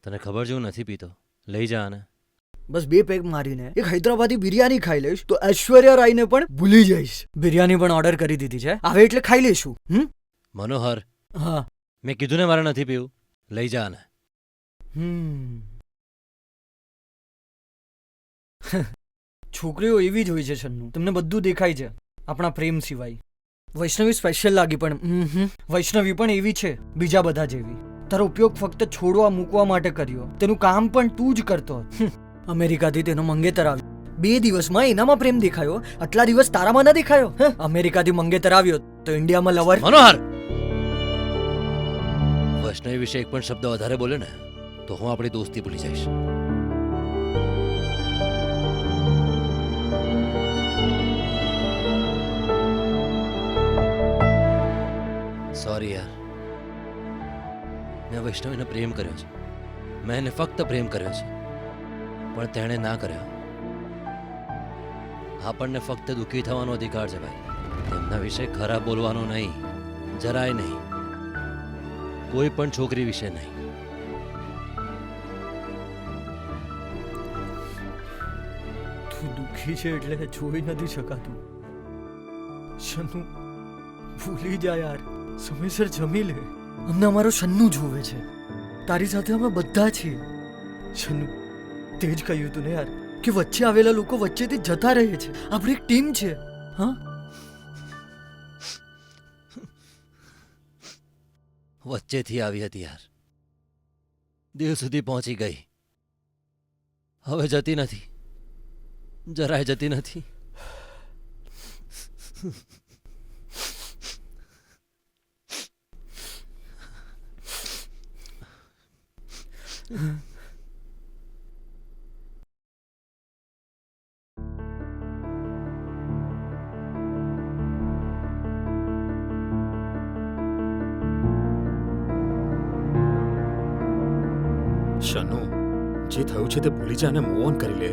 તને ખબર છે હું નથી પીતો. લઈ જા આને. બસ 2 પેગ મારીને એક હૈદરાબાદી બિરયાની ખાઈ લઈશ તો ઐશ્વર્યા રાયને પણ ભૂલી જઈશ. બિરયાની પણ ઓર્ડર કરી દીધી છે, આવે એટલે ખાઈ લઈશું. મનોહર, હા. મેં કીધું ને મારે નથી પીવું. લઈ જા આને. છોકરીઓ એવી જ હોય છે છન્નુ, તમને બધું દેખાય છે આપણા પ્રેમ સિવાય. વૈષ્ણવી સ્પેશિયલ લાગી પણ વૈષ્ણવી પણ એવી છે બીજા બધા જેવી. તારો ઉપયોગ ફક્ત છોડવા મૂકવા માટે કર્યો, તેનું કામ પણ તું જ કરતો. અમેરિકાથી તેનો મંગેતર આવ્યો, 2 દિવસમાં એનામાં પ્રેમ દેખાયો, આટલા દિવસ તારામાં ના દેખાયો. અમેરિકાથી મંગેતર આવ્યો તો ઇન્ડિયામાં લવર. મનોહર, વૈષ્ણવી વિશે એક પણ શબ્દ વધારે બોલે ને તો હું આપણી દોસ્તી ભૂલી જઈશ. સોરી યાર, મેં વૈષ્ણવીને પ્રેમ કર્યો છે. મેં એને ફક્ત પ્રેમ કર્યો છે, પણ તેણે ના કર્યો. આપણને ફક્ત દુઃખી થવાનો અધિકાર છે ભાઈ. તેમના વિશે ખરાબ બોલવાનો નહીં, જરાય નહીં. કોઈ પણ છોકરી વિશે નહીં. તું દુઃખી છે એટલે જોઈ નથી શકાતું. શન્નુ, ભૂલી જા યાર, સમયસર જમી લે. અમને અમારો શન્નુ જોવે છે, તારી સાથે અમે બધા છીએ. શન્નુ, તે જ કહ્યું તું ને યાર કે વચ્ચે આવેલા લોકો વચ્ચેથી જતા રહે છે. આપણી એક ટીમ છે. હા, વચ્ચેથી આવી હતી યાર, દિલ સુધી પહોંચી ગઈ. હવે જતી નથી, જરાય જતી નથી. શનુ, જે થયું છે તે ભૂલી જા અને મૂવ ઓન કરી લે.